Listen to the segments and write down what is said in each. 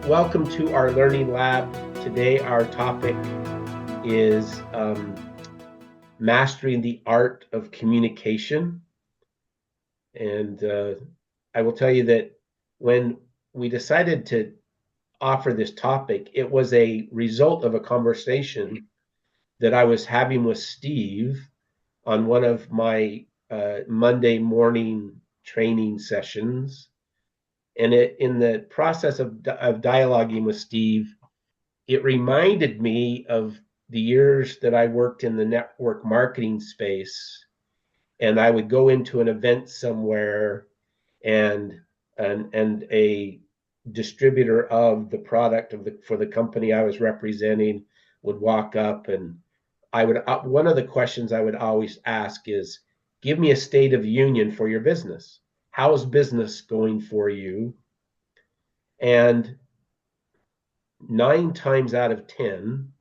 Welcome to our learning lab. Today, our topic is mastering the art of communication. And I will tell you that when we decided to offer this topic, it was a result of a conversation that I was having with Steve on one of my Monday morning training sessions. And in the process of dialoguing with Steve, it reminded me of the years that I worked in the network marketing space, and I would go into an event somewhere, and a distributor of the product for the company I was representing would walk up, and I would one of the questions I would always ask is, give me a state of the union for your business. How is business going for you? And 9 times out of 10,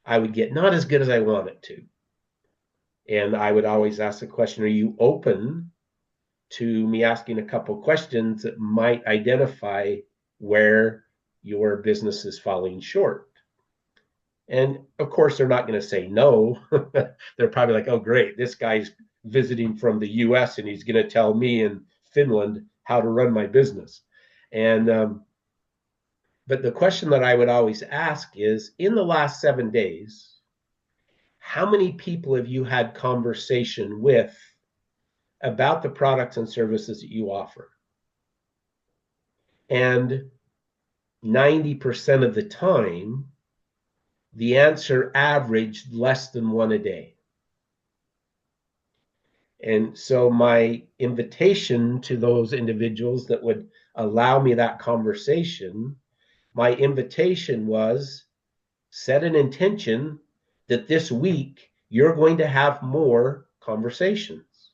I would get not as good as I want it to. And I would always ask the question, are you open to me asking a couple questions that might identify where your business is falling short? And of course, they're not going to say no. They're probably like, oh, great, this guy's visiting from the US and he's going to tell me in Finland how to run my business. And but the question that I would always ask is, in the last 7 days, how many people have you had conversation with about the products and services that you offer? And 90% of the time, the answer averaged less than one a day. And so my invitation to those individuals that would allow me that conversation, my invitation was, set an intention that this week you're going to have more conversations.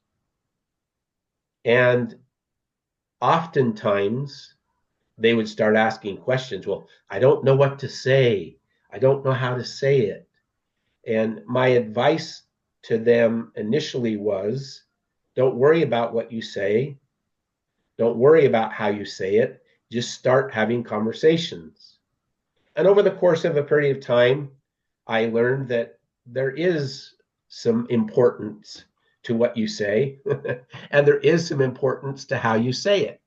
And oftentimes they would start asking questions. Well, I don't know what to say. I don't know how to say it. And my advice to them initially was, don't worry about what you say. Don't worry about how you say it. Just start having conversations. And over the course of a period of time, I learned that there is some importance to what you say, and there is some importance to how you say it.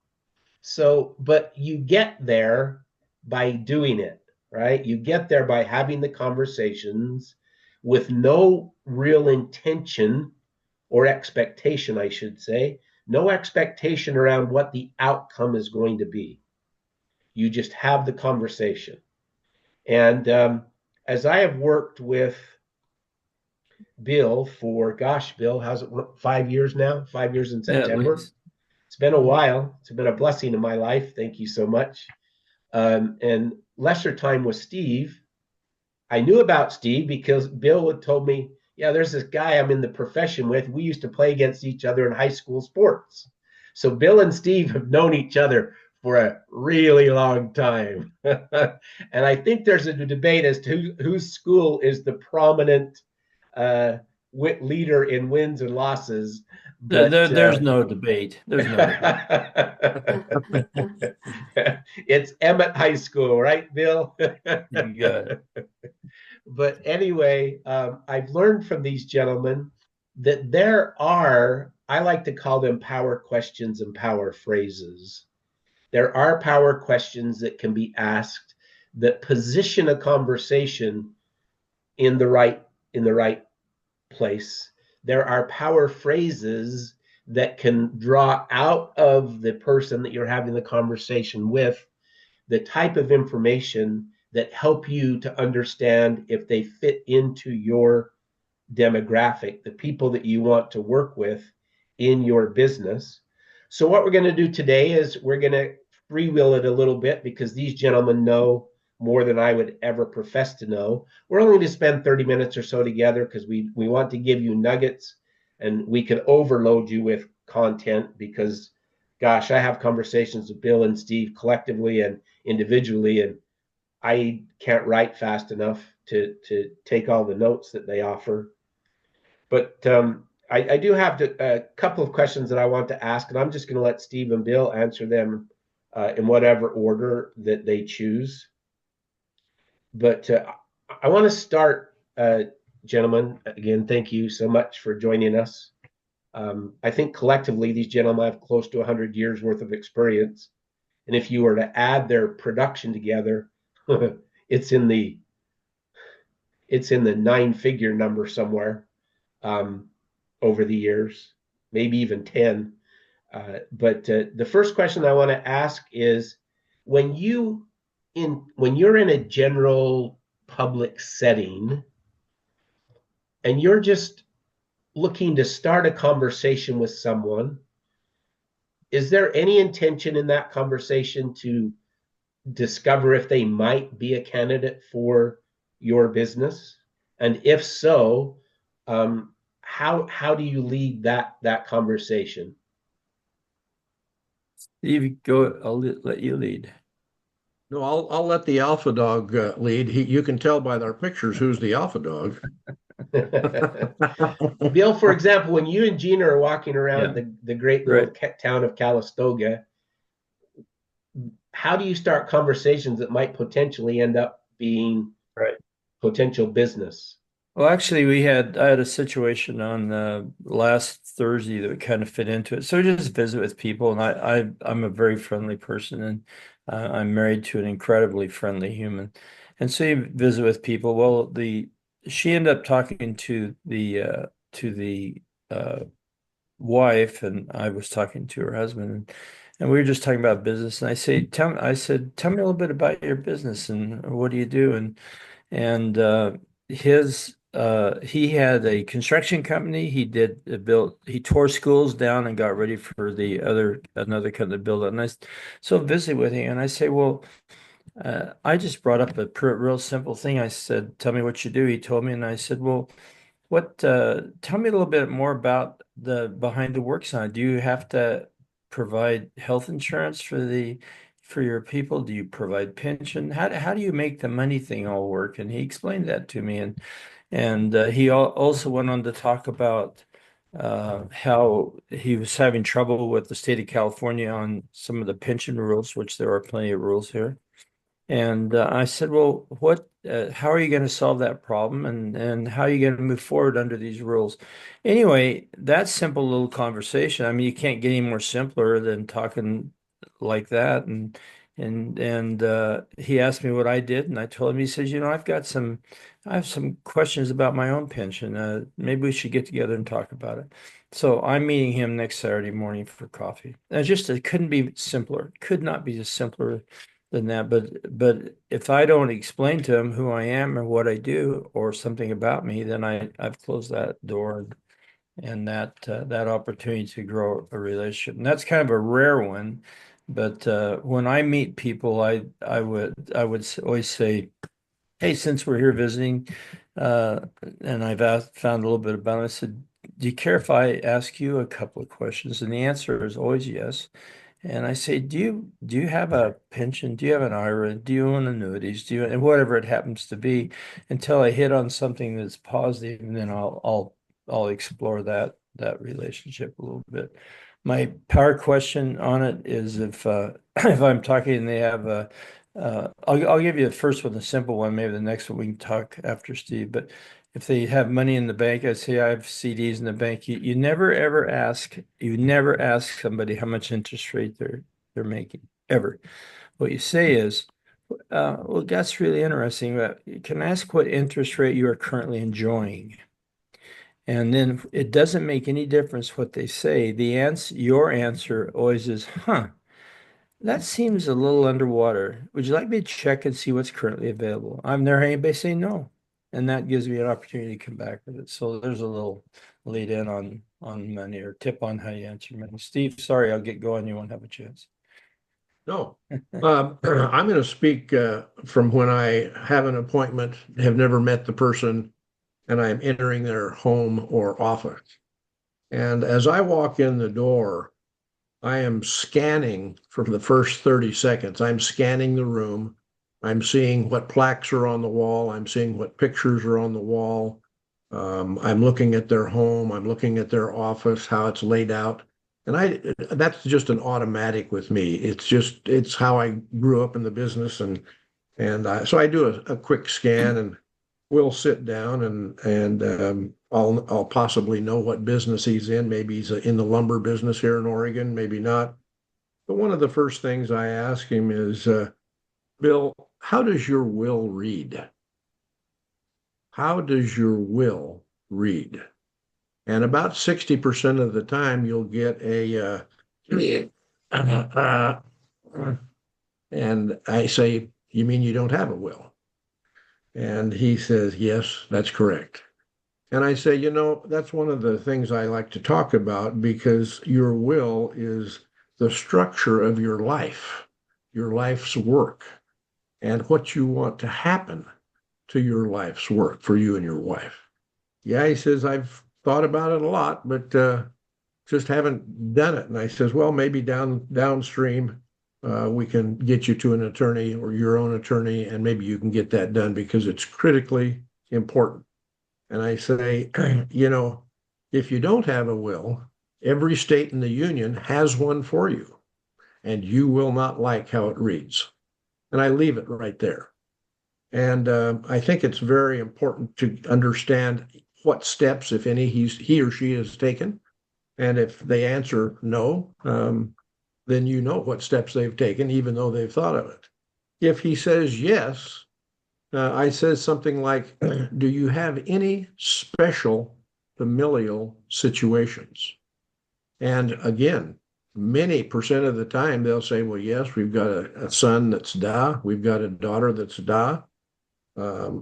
So, but you get there by doing it, right? You get there by having the conversations with no real intention or expectation, I should say, no expectation around what the outcome is going to be. You just have the conversation. And as I have worked with Bill for, gosh, Bill, how's it, 5 years now? 5 years in Yeah, at September. least. It's been a while. It's been a blessing in my life. Thank you so much. And lesser time with Steve. I knew about Steve because Bill had told me, yeah, there's this guy I'm in the profession with. We used to play against each other in high school sports. So Bill and Steve have known each other for a really long time. And I think there's a debate as to whose school is the prominent uh, leader in wins and losses. But There's no debate. There's no debate. it's Emmett High School, right, Bill? You got it. But anyway, I've learned from these gentlemen that there are, I like to call them power questions and power phrases. There are power questions that can be asked that position a conversation in the right place. There are power phrases that can draw out of the person that you're having the conversation with the type of information that help you to understand if they fit into your demographic, the people that you want to work with in your business. So what we're going to do today is we're going to freewheel it a little bit because these gentlemen know more than I would ever profess to know. We're only going to spend 30 minutes or so together because we want to give you nuggets, and we can overload you with content because, gosh, I have conversations with Bill and Steve collectively and individually, and I can't write fast enough to take all the notes that they offer. But I do have a couple of questions that I want to ask, and I'm just going to let Steve and Bill answer them in whatever order that they choose. But I want to start, gentlemen. Again, thank you so much for joining us. I think collectively, these gentlemen have close to 100 years worth of experience. And if you were to add their production together, it's in the nine-figure number somewhere, um, over the years, maybe even 10. But the first question I want to ask is, when you're in a general public setting and you're just looking to start a conversation with someone, is there any intention in that conversation to discover if they might be a candidate for your business? And if so, how do you lead that conversation? Steve, go. I'll let you lead. No, I'll let the alpha dog lead. You can tell by their pictures who's the alpha dog. Bill, for example, when you and Gina are walking around Yeah. the great little Right. town of Calistoga, how do you start conversations that might potentially end up being Right. potential business? Well, actually, I had a situation on last Thursday that would kind of fit into it. So I just visit with people, and I'm a very friendly person, and I'm married to an incredibly friendly human, and so you visit with people. Well, the she ended up talking to the uh, wife, and I was talking to her husband, and we were just talking about business. And I said, tell me a little bit about your business and what do you do? And he had a construction company. He tore schools down and got ready for another company to build it. And so visit with him, and I say, well, I just brought up a real simple thing. I said, tell me what you do. He told me, and I said, well, tell me a little bit more about the behind the work side. Do you have to provide health insurance for your people? Do you provide pension? How do you make the money thing all work? And he explained that to me. And he also went on to talk about how he was having trouble with the state of California on some of the pension rules, which there are plenty of rules here. And I said, well, how are you going to solve that problem? And how are you going to move forward under these rules? Anyway, that simple little conversation. I mean, you can't get any more simpler than talking like that. And he asked me what I did, and I told him. He says, I have some questions about my own pension. Maybe we should get together and talk about it. So I'm meeting him next Saturday morning for coffee. And it couldn't be simpler. Could not be simpler than that. But if I don't explain to him who I am or what I do or something about me, then I've closed that door and that opportunity to grow a relationship. And that's kind of a rare one. But when I meet people, I would always say, hey, since we're here visiting, uh, and found a little bit about it, I said, do you care if I ask you a couple of questions? And the answer is always yes. And I say, do you have a pension? Do you have an IRA? Do you own annuities? And whatever it happens to be, until I hit on something that's positive, and then I'll explore that relationship a little bit. My power question on it is if if I'm talking and they have a I'll give you the first one, the simple one. Maybe the next one we can talk after Steve. But if they have money in the bank, I say I have CDs in the bank. You never ask somebody how much interest rate they're making ever. What you say is, well, that's really interesting. But you can ask what interest rate you are currently enjoying. And then it doesn't make any difference what they say. Your answer always is, huh, that seems a little underwater. Would you like me to check and see what's currently available? I've never had anybody say no. And that gives me an opportunity to come back with it. So there's a little lead in on money or tip on how you answer money. Steve, sorry, I'll get going. You won't have a chance. No, I'm going to speak from when I have an appointment, have never met the person, and I'm entering their home or office. And as I walk in the door, I am scanning for the first 30 seconds. I'm scanning the room. I'm seeing what plaques are on the wall. I'm seeing what pictures are on the wall. I'm looking at their home. I'm looking at their office, how it's laid out. And that's just an automatic with me. It's how I grew up in the business, so I do a quick scan, and we'll sit down, and I'll possibly know what business he's in. Maybe he's in the lumber business here in Oregon, maybe not. But one of the first things I ask him is, Bill, how does your will read? How does your will read? And about 60% of the time, you'll get and I say, you mean you don't have a will? And he says, yes, that's correct. And I say, that's one of the things I like to talk about, because your will is the structure of your life's work, and what you want to happen to your life's work for you and your wife. Yeah, he says, I've thought about it a lot, but just haven't done it. And I says, well, maybe downstream, we can get you to an attorney or your own attorney, and maybe you can get that done because it's critically important. And I say, if you don't have a will, every state in the union has one for you, and you will not like how it reads. And I leave it right there. And I think it's very important to understand what steps, if any, he or she has taken. And if they answer no, then you know what steps they've taken, even though they've thought of it. If he says yes, I says something like, do you have any special familial situations? And again, many percent of the time they'll say, well, yes, we've got a son that's da, we've got a daughter that's da. A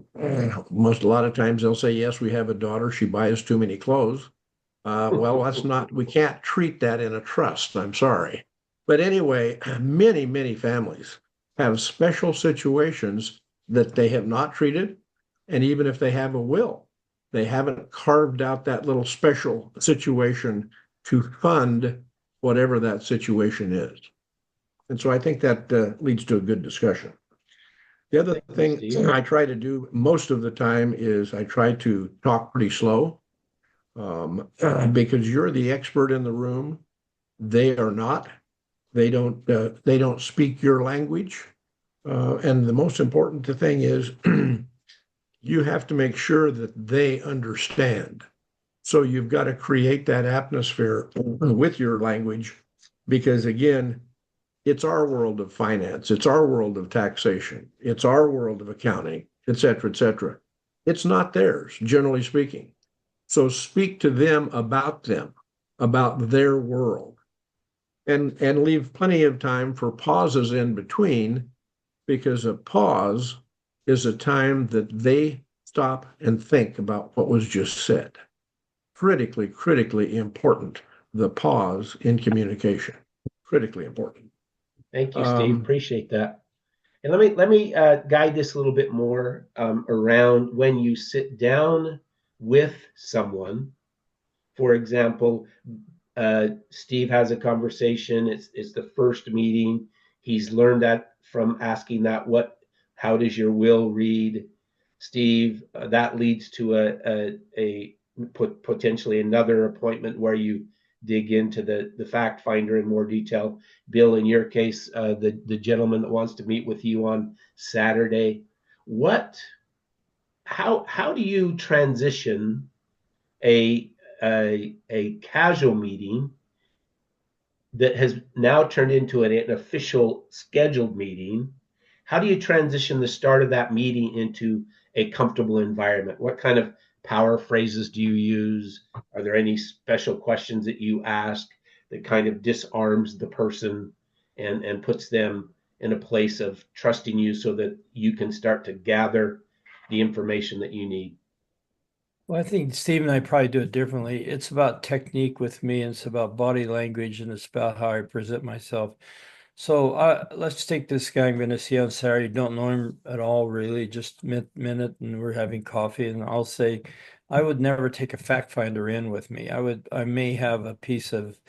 lot of times they'll say, yes, we have a daughter, she buys too many clothes. Well, we can't treat that in a trust. I'm sorry. But anyway, many, many families have special situations that they have not treated. And even if they have a will, they haven't carved out that little special situation to fund whatever that situation is. And so I think that leads to a good discussion. The other thing I try to do most of the time is I try to talk pretty slow, because you're the expert in the room. They are not. They don't speak your language. And the most important thing is you have to make sure that they understand. So you've got to create that atmosphere with your language, because again, it's our world of finance, it's our world of taxation, it's our world of accounting, et cetera, et cetera. It's not theirs, generally speaking. So speak to them, about their world, and leave plenty of time for pauses in between, because a pause is a time that they stop and think about what was just said. Critically important, the pause in communication. Critically important. Thank you, Steve. Appreciate that. And let me guide this a little bit more around when you sit down with someone. For example, Steve has a conversation. It's the first meeting. He's learned that from asking that, how does your will read, Steve? That leads to a potentially another appointment where you dig into the fact finder in more detail. Bill, in your case, the gentleman that wants to meet with you on Saturday, how do you transition a casual meeting that has now turned into an official scheduled meeting? How do you transition the start of that meeting into a comfortable environment? What kind of power phrases do you use? Are there any special questions that you ask that kind of disarms the person and puts them in a place of trusting you so that you can start to gather the information that you need? Well, I think Steve and I probably do it differently. It's about technique with me, and it's about body language, and it's about how I present myself. So let's take this guy I'm going to see on Saturday. Don't know him at all, really, just minute, and we're having coffee. And I'll say, I would never take a fact finder in with me. I may have a piece of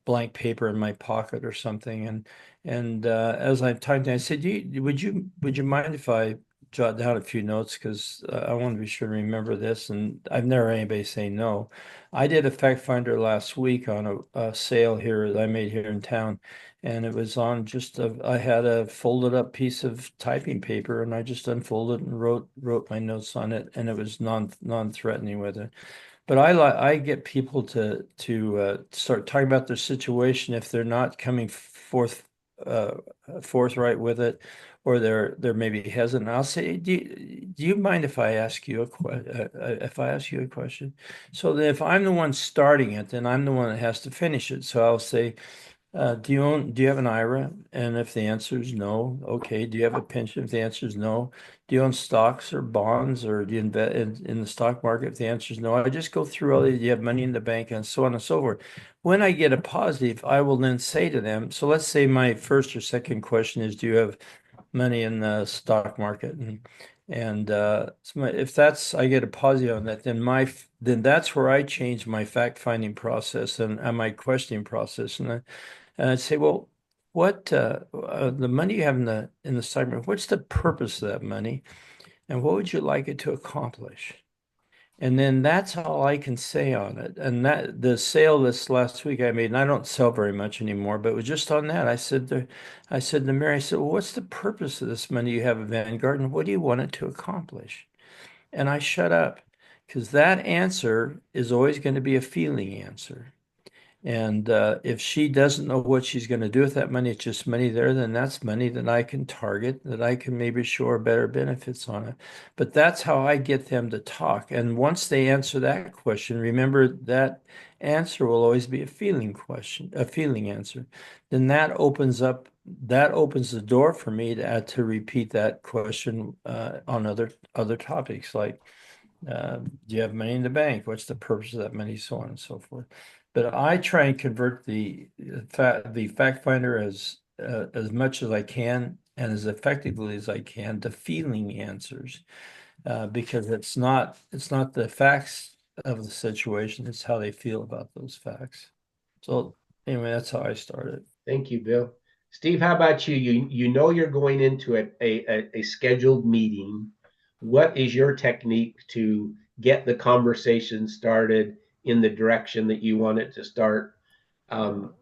blank paper in my pocket or something. And as I'm talking to him, I said, would you mind if I jot down a few notes because I want to be sure to remember this. And I've never had anybody say no. I did a fact finder last week on a sale here that I made here in town, and it was on I had a folded up piece of typing paper, and I just unfolded and wrote my notes on it, and it was non-threatening with it. But I get people to start talking about their situation if they're not coming uh, forthright with it, or they're maybe hesitant. I'll say, do you mind if I ask you if I ask you a question? So that if I'm the one starting it, then I'm the one that has to finish it. So I'll say, do you have an IRA? And if the answer is no, okay. Do you have a pension? If the answer is no, do you own stocks or bonds, or do you invest in the stock market? If the answer is no, I just go through all these. Do you have money in the bank, and so on and so forth. When I get a positive, I will then say to them, so let's say my first or second question is, do you have money in the stock market? If that's I get a positive on that, then that's where I change my fact finding process and my questioning process, and I'd say, well, what the money you have in the stock market, what's the purpose of that money, and what would you like it to accomplish? And then that's all I can say on it. And that the sale this last week I made, and I don't sell very much anymore, but it was just on that. I said to Mary, I said, well, what's the purpose of this money you have at Vanguard, and what do you want it to accomplish? And I shut up, because that answer is always going to be a feeling answer. And if she doesn't know what she's going to do with that money, it's just money there, then that's money that I can target, that I can maybe show better benefits on it. But that's how I get them to talk. And once they answer that question, remember that answer will always be a feeling question, a feeling answer. Then that opens the door for me to repeat that question on other topics, like do you have money in the bank? What's the purpose of that money? So on and so forth. But I try and convert the fact finder as much as I can and as effectively as I can to feeling answers, because it's not the facts of the situation, it's how they feel about those facts. So anyway, that's how I started. Thank you, Bill. Steve, how about you? You know you're going into a scheduled meeting. What is your technique to get the conversation started in the direction that you want it to start? And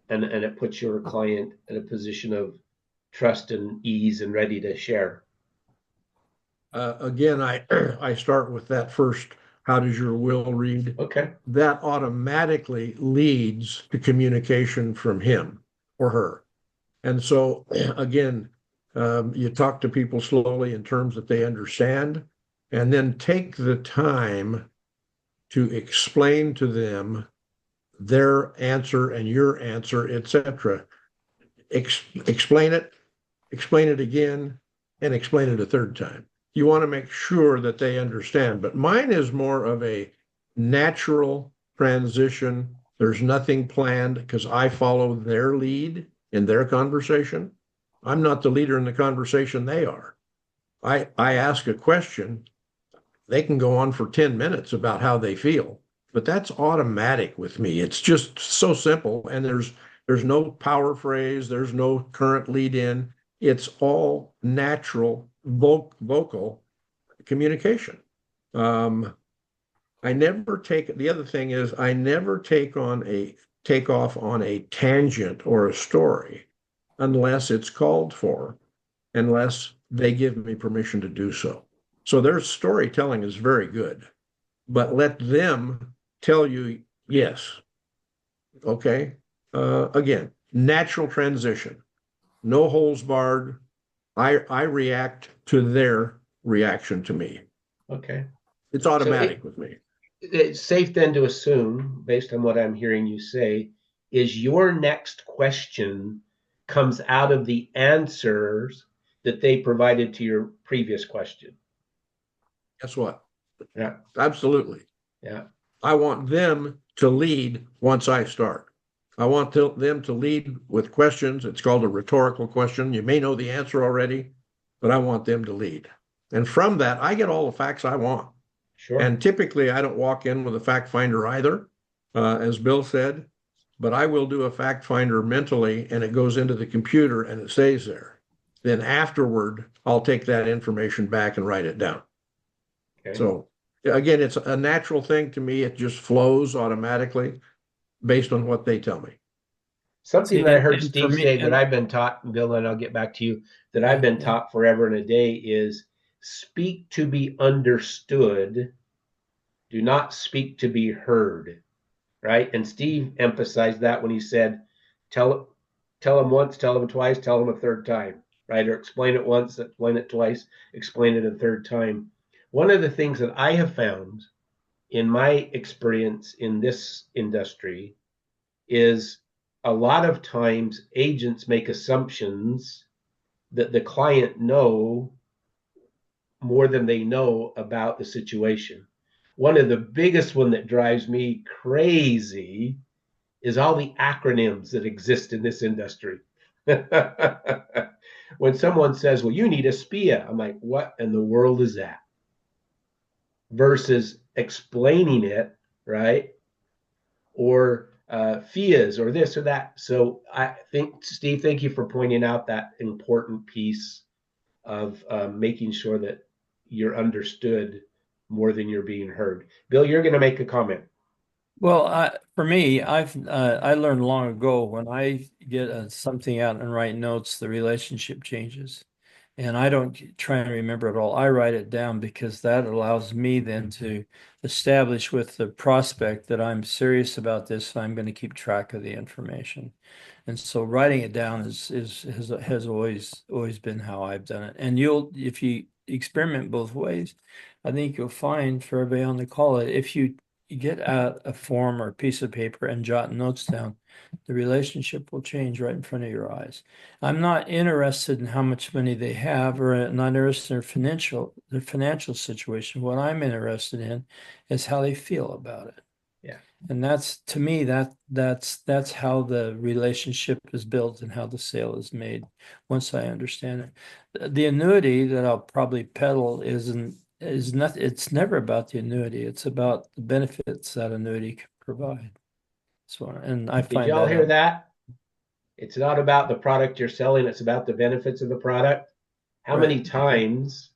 it puts your client in a position of trust and ease and ready to share. Again, I start with that first. How does your will read? Okay. That automatically leads to communication from him or her. And so, again, you talk to people slowly in terms that they understand, and then take the time to explain to them their answer and your answer, etc. Explain it again, and explain it a third time. You want to make sure that they understand. But mine is more of a natural transition. There's nothing planned because I follow their lead in their conversation. I'm not the leader in the conversation, they are. I ask a question, they can go on for 10 minutes about how they feel, but that's automatic with me. It's just so simple, and there's no power phrase, there's no current lead in. It's all natural vocal communication. I never take, the other thing is I never take off on a tangent or a story unless it's called for, unless they give me permission to do so. So their storytelling is very good, but let them tell you yes. Okay. Again, natural transition, no holes barred. I react to their reaction to me. Okay. It's automatic with me. It's safe then to assume, based on what I'm hearing you say, is your next question comes out of the answers that they provided to your previous question. Guess what? Yeah. Absolutely. Yeah. I want them to lead once I start. I want them to lead with questions. It's called a rhetorical question. You may know the answer already, but I want them to lead. And from that, I get all the facts I want. Sure. And typically, I don't walk in with a fact finder either, as Bill said, but I will do a fact finder mentally, and it goes into the computer and it stays there. then afterward, I'll take that information back and write it down. Okay. So again, it's a natural thing to me. It just flows automatically based on what they tell me. Something See, that I heard and for Steve me, say that I've been taught, Bill, and I'll get back to you, that I've yeah, been yeah. taught forever and a day is speak to be understood, do not speak to be heard, right? And Steve emphasized that when he said, tell tell them once, tell them twice, tell them a third time, right? Or explain it once, explain it twice, explain it a third time. One of the things that I have found in my experience in this industry is a lot of times agents make assumptions that the client know more than they know about the situation. One of the biggest one that drives me crazy is all the acronyms that exist in this industry. When someone says, well, you need a SPIA, I'm like, what in the world is that? Versus explaining it, right? Or FIAs or this or that. So I think, Steve, thank you for pointing out that important piece of making sure that you're understood more than you're being heard. Bill, you're going to make a comment. Well, for me, I learned long ago when I get something out and write notes, the relationship changes, and I don't try and remember it all. I write it down because that allows me then to establish with the prospect that I'm serious about this. And I'm going to keep track of the information, and so writing it down has always been how I've done it. And if you experiment both ways, I think you'll find for everybody on the call, if you get out a form or a piece of paper and jot notes down, the relationship will change right in front of your eyes. I'm not interested in how much money they have, or not interested in their financial situation. What I'm interested in is how they feel about it. Yeah. And that's, to me, that's how the relationship is built and how the sale is made once I understand it. The annuity that I'll probably peddle is not, it's never about the annuity. It's about the benefits that annuity can provide. So, and I Did find y'all that hear out. that? It's not about the product you're selling, it's about the benefits of the product. How Right. many times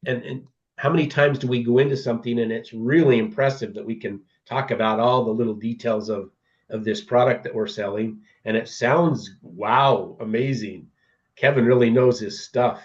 and how many times do we go into something and it's really impressive that we can talk about all the little details of this product that we're selling, and it sounds wow, amazing. Kevin really knows his stuff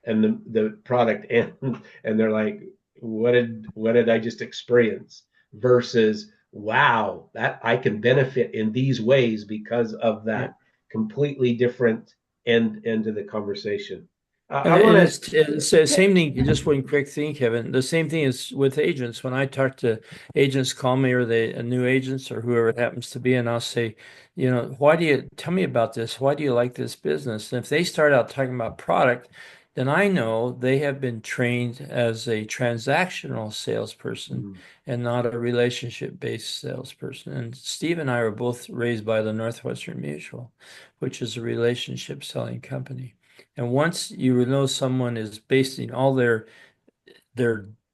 and the product, and they're like, what did I just experience? Versus, wow, that I can benefit in these ways because of Yeah. that completely different end of the conversation. I And want it's the same thing, just one quick thing, Kevin. The same thing is with agents. When I talk to agents, call me or new agents or whoever it happens to be, and I'll say, why do you tell me about this? Why do you like this business? And if they start out talking about product, then I know they have been trained as a transactional salesperson to and not a relationship-based salesperson. And Steve and I were both raised by the Northwestern Mutual, which is a relationship selling company. And once you know someone is basing all their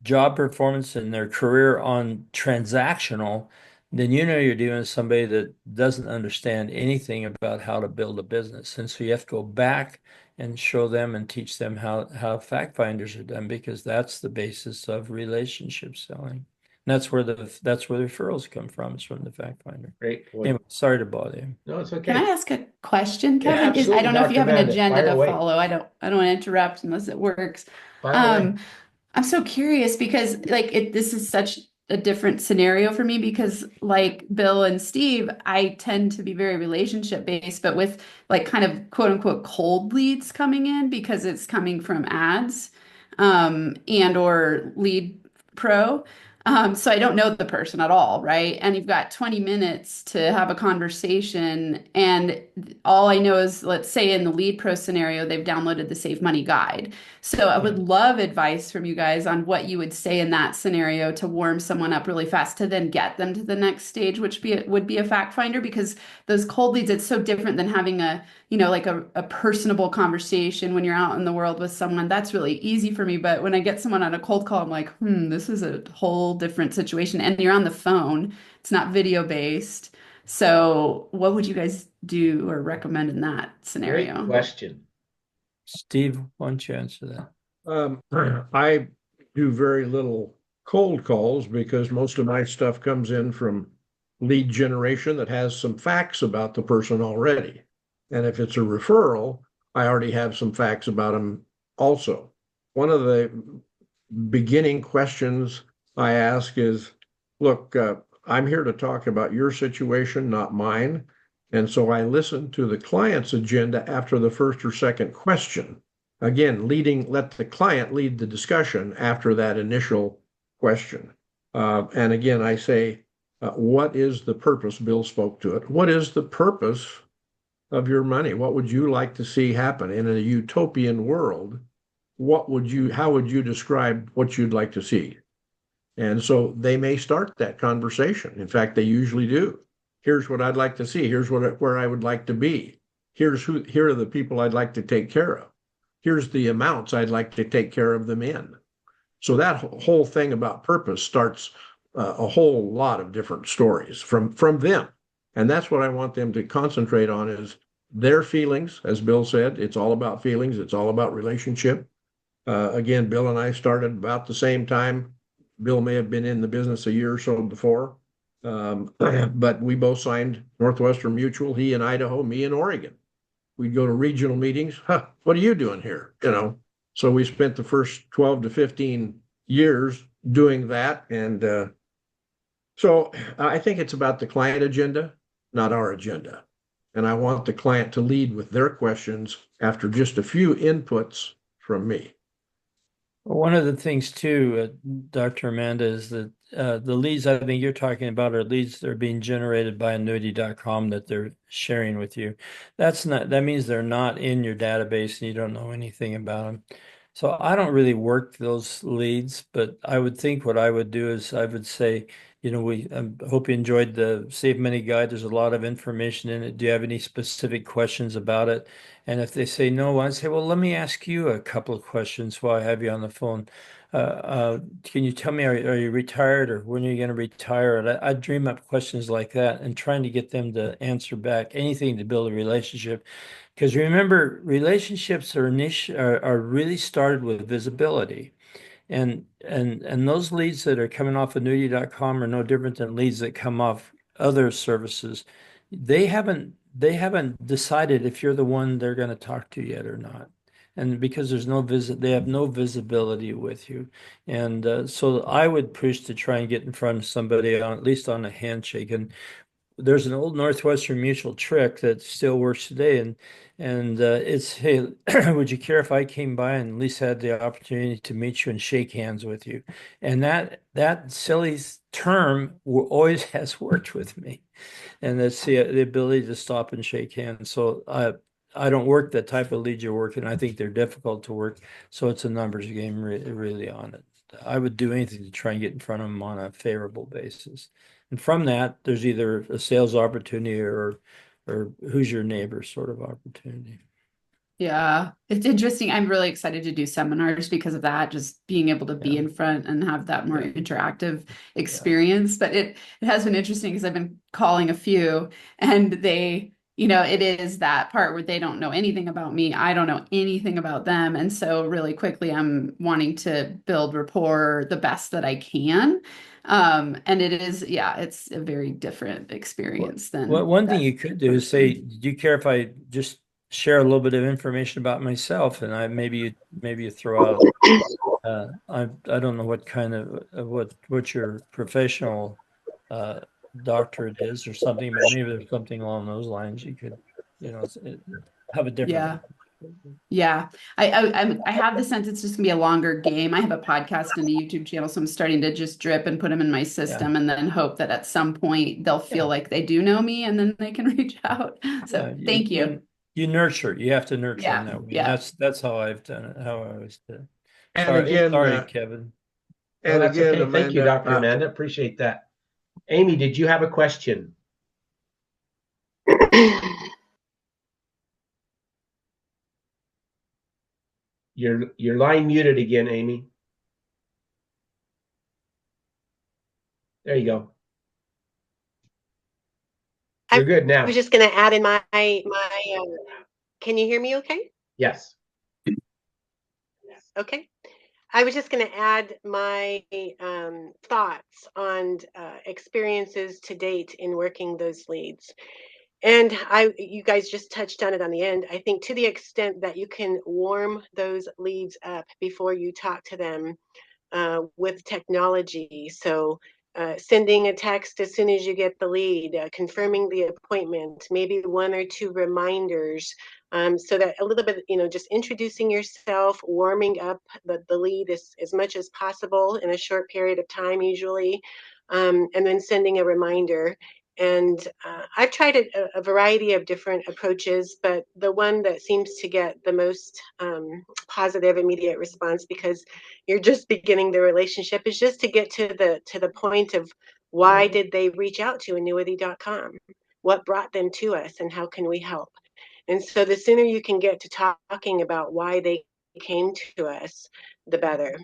job performance and their career on transactional, then you're dealing with somebody that doesn't understand anything about how to build a business. And so you have to go back and show them and teach them how fact finders are done, because that's the basis of relationship selling. And that's where the referrals come from. It's from the fact finder. Great Anyway, point. sorry to bother you. No, it's Can I okay. ask a question, Yeah, Kevin? I absolutely, don't know if you Dr. have an Amanda. agenda Fire to away. follow. I don't want to interrupt unless it works. Fire away. Um, I'm so curious because this is such a different scenario for me because like Bill and Steve, I tend to be very relationship based, but with like kind of quote unquote cold leads coming in because it's coming from ads, and or lead pro. So I don't know the person at all, right? And you've got 20 minutes to have a conversation, and all I know is, let's say in the lead pro scenario, they've downloaded the Save Money Guide. So I would love advice from you guys on what you would say in that scenario to warm someone up really fast to then get them to the next stage, which would be a fact finder, because those cold leads, it's so different than having like a personable conversation when you're out in the world with someone. That's really easy for me. But when I get someone on a cold call, I'm like, this is a whole different situation. And you're on the phone, it's not video based. So what would you guys do or recommend in that Great scenario? question. Steve, why don't you answer that? I do very little cold calls because most of my stuff comes in from lead generation that has some facts about the person already. And if it's a referral, I already have some facts about them also. One of the beginning questions I ask is, look, I'm here to talk about your situation, not mine. And so I listen to the client's agenda after the first or second question. Again, let the client lead the discussion after that initial question. And again, I say, what is the purpose? Bill spoke to it. What is the purpose of your money? What would you like to see happen in a utopian world? How would you describe what you'd like to see? And so they may start that conversation. In fact, they usually do. Here's what I'd like to see. Here's where I would like to be. Here are the people I'd like to take care of. Here's the amounts I'd like to take care of them in. So that whole thing about purpose starts a whole lot of different stories from them. And that's what I want them to concentrate on is their feelings. As Bill said, it's all about feelings. It's all about relationship. Again, Bill and I started about the same time. Bill may have been in the business a year or so before, but we both signed Northwestern Mutual, he in Idaho, me in Oregon. We'd go to regional meetings. Huh, what are you doing here? So we spent the first 12 to 15 years doing that. And so I think it's about the client agenda, not our agenda. And I want the client to lead with their questions after just a few inputs from me. One of the things too, Dr. Amanda, is that the leads I think you're talking about are leads that are being generated by annuity.com that they're sharing with you. That means they're not in your database and you don't know anything about them. So I don't really work those leads, but I would think what I would do is I would say, I hope you enjoyed the Save Money Guide. There's a lot of information in it. Do you have any specific questions about it? And if they say no, I'd say, well, let me ask you a couple of questions while I have you on the phone. Can you tell me, are you retired or when are you going to retire? And I dream up questions like that and trying to get them to answer back anything to build a relationship. Because remember, relationships are really started with visibility. And those leads that are coming off annuity.com are no different than leads that come off other services. They haven't decided if you're the one they're going to talk to yet or not. And because they have no visibility with you. And so I would push to try and get in front of somebody at least on a handshake. And there's an old Northwestern Mutual trick that still works today, and it's, hey, would you care if I came by and at least had the opportunity to meet you and shake hands with you? And that silly term always has worked with me, and that's the ability to stop and shake hands. So I don't work that type of lead you're working. I think they're difficult to work, so it's a numbers game really on it. I would do anything to try and get in front of them on a favorable basis. And from that, there's either a sales opportunity or who's your neighbor sort of opportunity. Yeah, it's interesting. I'm really excited to do seminars because of that, just being able to be in front and have that more interactive experience. But it has been interesting because I've been calling a few and they, it is that part where they don't know anything about me. I don't know anything about them. And so really quickly, I'm wanting to build rapport the best that I can. And it's a very different experience than one thing you could do is say, do you care if I just share a little bit of information about myself? And maybe you throw out, I don't know what kind of what your professional doctorate is or something, but maybe there's something along those lines you could, have a different. Yeah. I have the sense it's just gonna be a longer game. I have a podcast and a YouTube channel, so I'm starting to just drip and put them in my system and then hope that at some point they'll feel like they do know me and then they can reach out. So thank you. You nurture. You have to nurture in that way. Yeah. That's how I've done it, how I always did it. And Sorry, Kevin. And that's again, okay. Amanda, Thank you, Dr. Amanda. Appreciate that. Amy, did you have a question? Your line muted again, Amy. There you go. You're good now. I was just going to add in my can you hear me okay? Yes. Okay. I was just going to add my thoughts on experiences to date in working those leads. And you guys just touched on it on the end. I think to the extent that you can warm those leads up before you talk to them with technology. So sending a text as soon as you get the lead, confirming the appointment, maybe one or two reminders, so that a little bit, just introducing yourself, warming up the lead as much as possible in a short period of time, usually, and then sending a reminder. And I've tried a variety of different approaches, but the one that seems to get the most positive immediate response, because you're just beginning the relationship, is just to get to the point of why did they reach out to annuity.com? What brought them to us, and how can we help? And so the sooner you can get to talking about why they came to us, the better.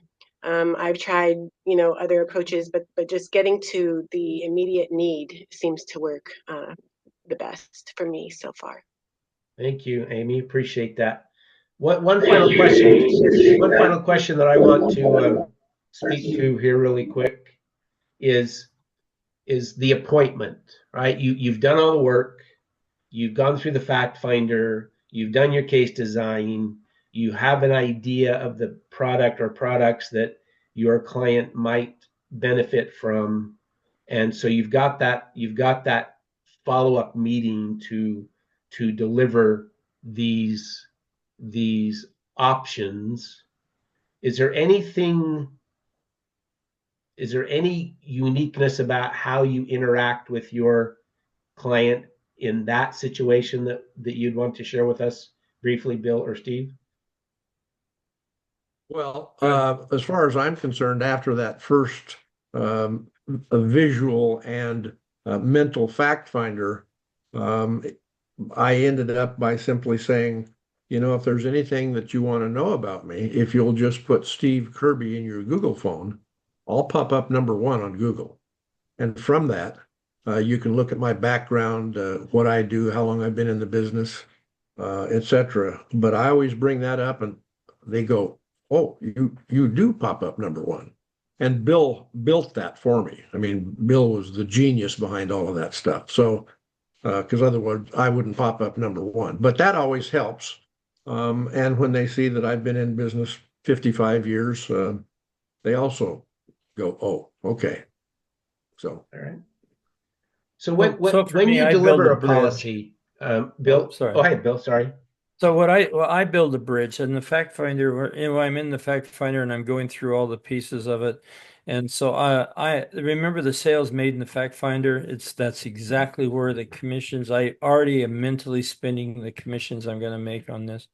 I've tried, other approaches, but just getting to the immediate need seems to work the best for me so far. Thank you, Amy. Appreciate that. One final question. One final question that I want to speak to here really quick is the appointment, right? You've done all the work. You've gone through the fact finder. You've done your case design. You have an idea of the product or products that your client might benefit from, and so you've got that follow-up meeting to deliver these options. Is there any uniqueness about how you interact with your client in that situation that you'd want to share with us briefly, Bill or Steve? Well, as far as I'm concerned, after that first a visual and mental fact finder, I ended up by simply saying, if there's anything that you want to know about me, if you'll just put Steve Kerby in your Google phone, I'll pop up number one on Google. And from that, you can look at my background, what I do, how long I've been in the business, etc. But I always bring that up, and they go, "Oh, you do pop up number one." And Bill built that for me. I mean, Bill was the genius behind all of that stuff. So, because otherwise I wouldn't pop up number one. But that always helps. And when they see that I've been in business 55 years, they also go, "Oh, okay." So, all right. So So for when me, you I build deliver a a bridge. policy, Bill, sorry. go ahead, Bill. Sorry. So I build a bridge, and the fact finder, I'm in the fact finder and I'm going through all the pieces of it. And so I remember the sales made in the fact finder. That's exactly where the commissions, I already am mentally spending the commissions I'm going to make on this.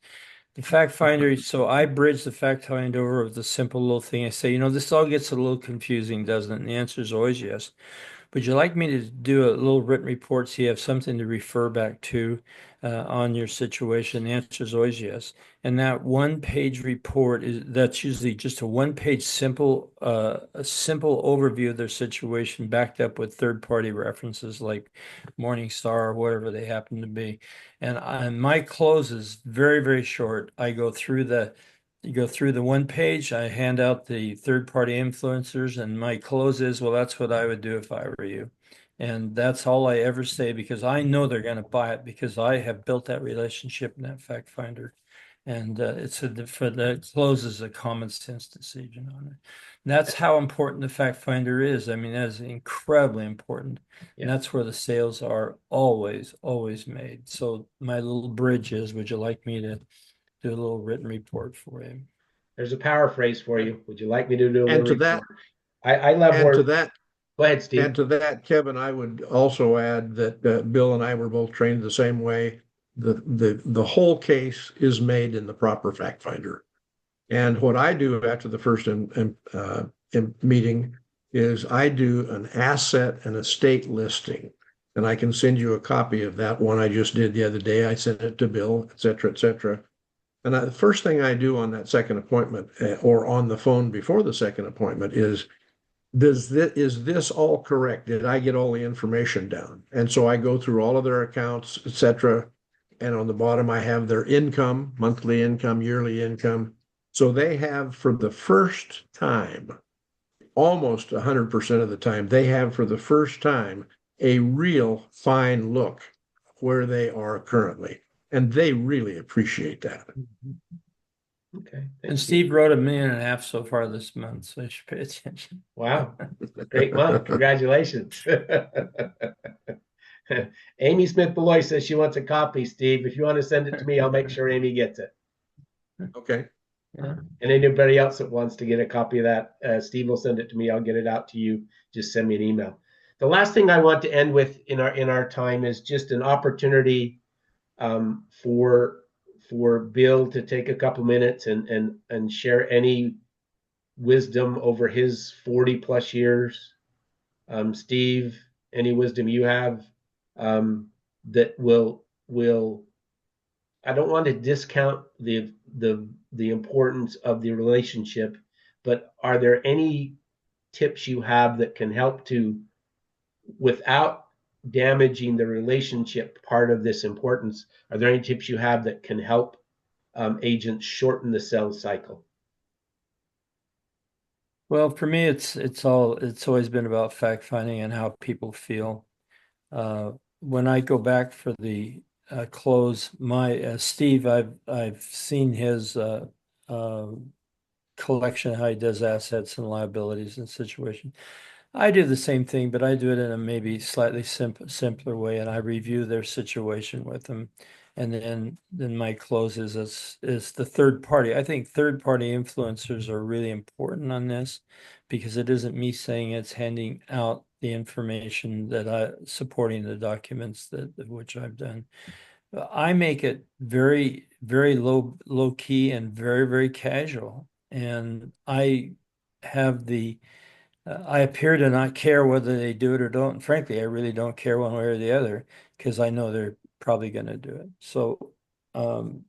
The fact finder, so I bridge the fact finder over with the simple little thing. I say, this all gets a little confusing, doesn't it? And the answer is always yes. Would you like me to do a little written report so you have something to refer back to on your situation? The answer is always yes. And that one-page report that's usually just a one-page a simple overview of their situation backed up with third-party references like Morningstar or whatever they happen to be. And my close is very, very short. I go through the one page, I hand out the third-party influencers, and my close is, well, that's what I would do if I were you. And that's all I ever say, because I know they're going to buy it, because I have built that relationship in that fact finder. And for the close is a common sense decision on it. And that's how important the fact finder is. I mean, that is incredibly important. And that's where the sales are always, always made. So my little bridge is, would you like me to do a little written report for you? There's a paraphrase for you. Would you like me to do a and little to that, report? I love and to that, Go ahead, Steve. And to that, Kevin, I would also add that Bill and I were both trained the same way. The whole case is made in the proper fact finder. And what I do after the first meeting is I do an asset and estate listing. And I can send you a copy of that one I just did the other day. I sent it to Bill, et cetera, et cetera. And the first thing I do on that second appointment or on the phone before the second appointment is this all correct? Did I get all the information down? And so I go through all of their accounts, etc. And on the bottom, I have their income, monthly income, yearly income. So they have for the first time, almost 100% of the time, they have for the first time a real fine look where they are currently. And they really appreciate that. Okay. Thank And you. Steve wrote 1.5 million so far this month, so you should pay attention. Wow. Great month. Congratulations. Amy Smith Beloy says she wants a copy, Steve. If you want to send it to me, I'll make sure Amy gets it. Okay. Yeah. And anybody else that wants to get a copy of that, Steve will send it to me. I'll get it out to you. Just send me an email. The last thing I want to end with in our time is just an opportunity for Bill to take a couple minutes and share any wisdom over his 40 plus years. Steve, any wisdom you have that will I don't want to discount the importance of the relationship, but are there any tips you have that can help to, without damaging the relationship part of this importance, are there any tips you have that can help agents shorten the sales cycle? Well, for me, it's always been about fact finding and how people feel. When I go back for the close, my Steve, I've seen his collection, how he does assets and liabilities and situations. I do the same thing, but I do it in a maybe slightly simpler way, and I review their situation with them. And then my close is the third party. I think third party influencers are really important on this because it isn't me saying it's handing out the information that I supporting the documents that which I've done. I make it very, very low key and very, very casual. And I have I appear to not care whether they do it or don't. Frankly, I really don't care one way or the other because I know they're probably going to do it. So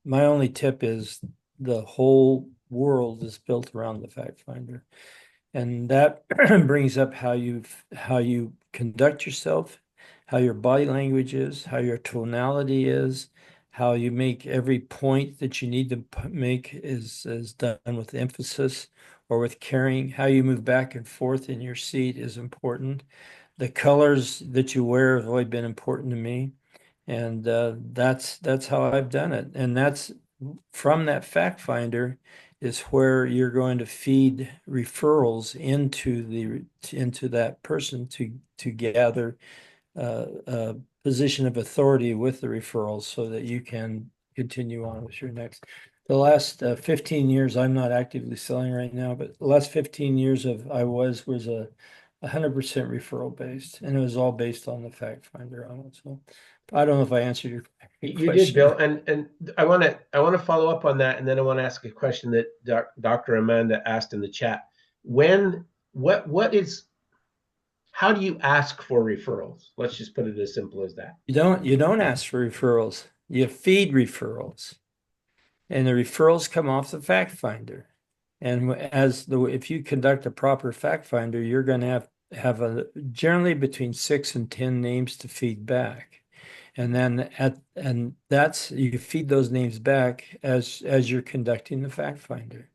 my only tip is the whole world is built around the fact finder. And that brings up how you conduct yourself, how your body language is, how your tonality is, how you make every point that you need to make is done with emphasis or with caring. How you move back and forth in your seat is important. The colors that you wear have always been important to me, and that's how I've done it. And that's from that fact finder is where you're going to feed referrals into that person to gather a position of authority with the referrals so that you can continue on with your next. The last 15 years, I'm not actively selling right now, but the last 15 years of I was a 100% referral based, and it was all based on the fact finder on it. So I don't know if I answered your You question. did, Bill, and I want to follow up on that, and then I want to ask a question that Dr. Amanda asked in the chat. How do you ask for referrals? Let's just put it as simple as that. You don't ask for referrals. You feed referrals, and the referrals come off the fact finder. And if you conduct a proper fact finder, you're going to have generally between 6 and 10 names to feed back. And then that's you feed those names back as you're conducting the fact finder.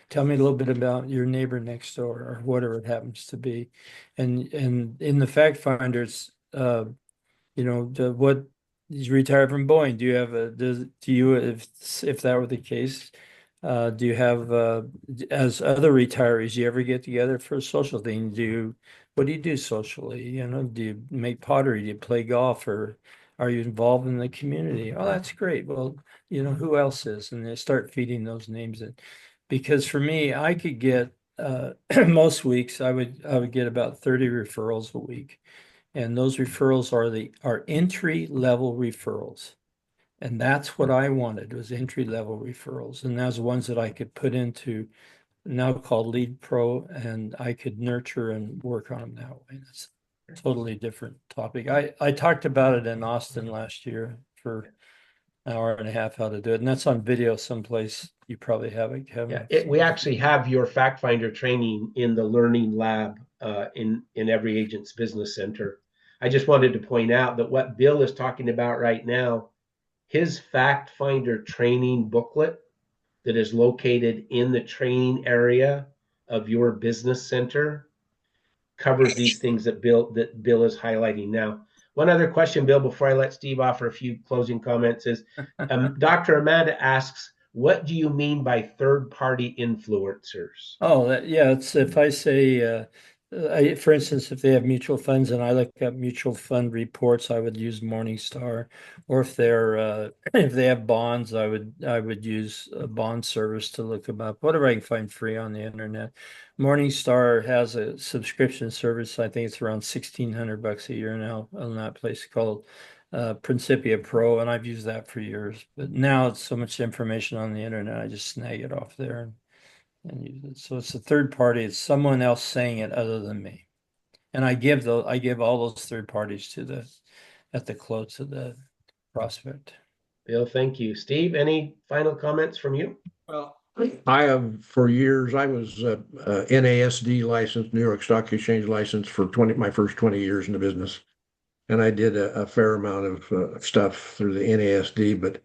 Tell me a little bit about your neighbor next door or whatever it happens to be. And in the fact finders, what he's retired from Boeing. Do you have if that were the case, do you have as other retirees, do you ever get together for a social thing? What do you do socially? Do you make pottery? Do you play golf, or are you involved in the community? Oh, that's great. Well, who else is? And they start feeding those names in. Because for me, I could get most weeks I would get about 30 referrals a week. And those referrals are entry level referrals. And that's what I wanted was entry level referrals. And those ones that I could put into now called Lead Pro, and I could nurture and work on them that way. That's a totally different topic. I talked about it in Austin last year for an hour and a half how to do it. And that's on video someplace. You probably have it, Kevin. Yeah, we actually have your fact finder training in the learning lab in every agent's business center. I just wanted to point out that what Bill is talking about right now, his fact finder training booklet that is located in the training area of your business center covers these things that Bill is highlighting now. One other question, Bill, before I let Steve offer a few closing comments is, Dr. Amanda asks, what do you mean by third-party influencers? Oh, it's if I say, for instance, if they have mutual funds and I look up mutual fund reports, I would use Morningstar. Or if if they have bonds, I would use a bond service to look them up. Whatever I can find free on the internet. Morningstar has a subscription service. I think it's around $1,600 a year now on that place called Principia Pro, and I've used that for years. But now it's so much information on the internet, I just snag it off there and use it. So it's a third party. It's someone else saying it other than me. And I give all those third parties at the close of the prospect. Bill, thank you. Steve, any final comments from you? Well, I have for years. I was NASD licensed, New York Stock Exchange license for my first 20 years in the business, and I did a fair amount of stuff through the NASD. But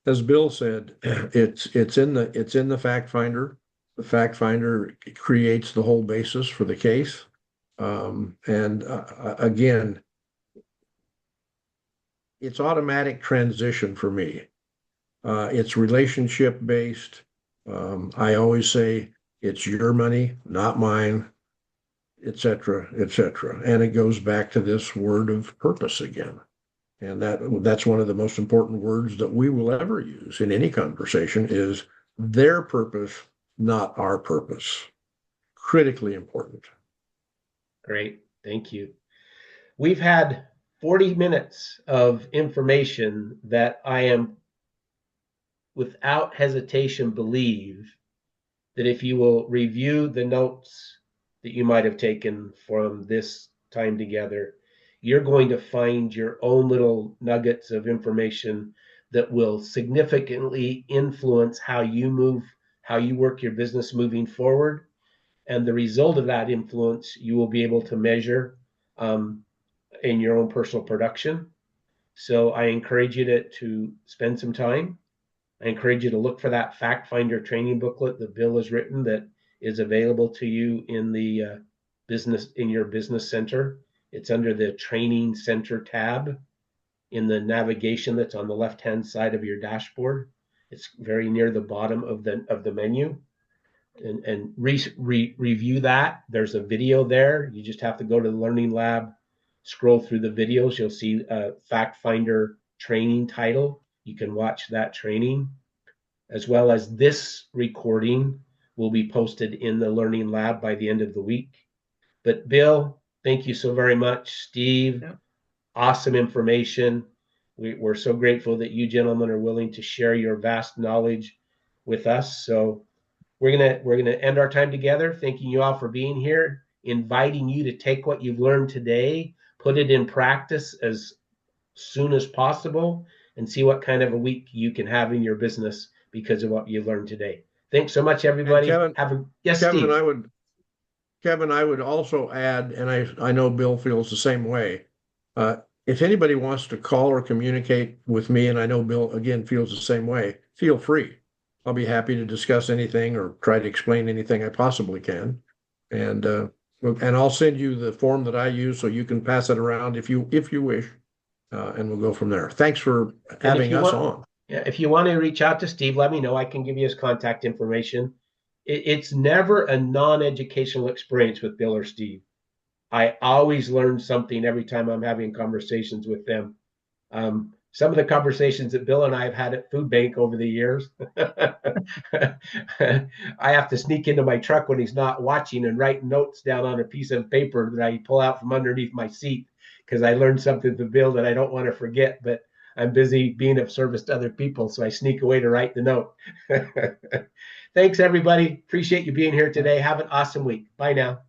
as Bill said, it's in the fact finder. The fact finder creates the whole basis for the case, and again, it's automatic transition for me. It's relationship based. I always say it's your money, not mine, et cetera, et cetera. And it goes back to this word of purpose again. And that's one of the most important words that we will ever use in any conversation is their purpose, not our purpose. Critically important. Great. Thank you. We've had 40 minutes of information that I am without hesitation believe that if you will review the notes that you might have taken from this time together, you're going to find your own little nuggets of information that will significantly influence how you work your business moving forward. And the result of that influence, you will be able to measure in your own personal production. So I encourage you to spend some time. I encourage you to look for that Fact Finder training booklet that Bill has written that is available to you in the your business center. It's under the Training Center tab in the navigation that's on the left-hand side of your dashboard. It's very near the bottom of the menu. And review that. There's a video there. You just have to go to the Learning Lab, scroll through the videos. You'll see a Fact Finder training title. You can watch that training, as well as this recording will be posted in the Learning Lab by the end of the week. But Bill, thank you so very much. Steve, awesome information. We're so grateful that you gentlemen are willing to share your vast knowledge with us. So we're gonna end our time together, thanking you all for being here, inviting you to take what you've learned today, put it in practice as soon as possible, and see what kind of a week you can have in your business because of what you've learned today. Thanks so much, everybody. Yes, Kevin, Steve. Kevin, I would also add, and I know Bill feels the same way. If anybody wants to call or communicate with me, and I know Bill again feels the same way, feel free. I'll be happy to discuss anything or try to explain anything I possibly can. And I'll send you the form that I use so you can pass it around if you wish. And we'll go from there. Thanks for having us on. Yeah, if you want to reach out to Steve, let me know. I can give you his contact information. It's never a non-educational experience with Bill or Steve. I always learn something every time I'm having conversations with them. Some of the conversations that Bill and I have had at Food Bank over the years, I have to sneak into my truck when he's not watching and write notes down on a piece of paper that I pull out from underneath my seat because I learned something from Bill that I don't want to forget, but I'm busy being of service to other people, so I sneak away to write the note. Thanks, everybody. Appreciate you being here today. Have an awesome week. Bye now.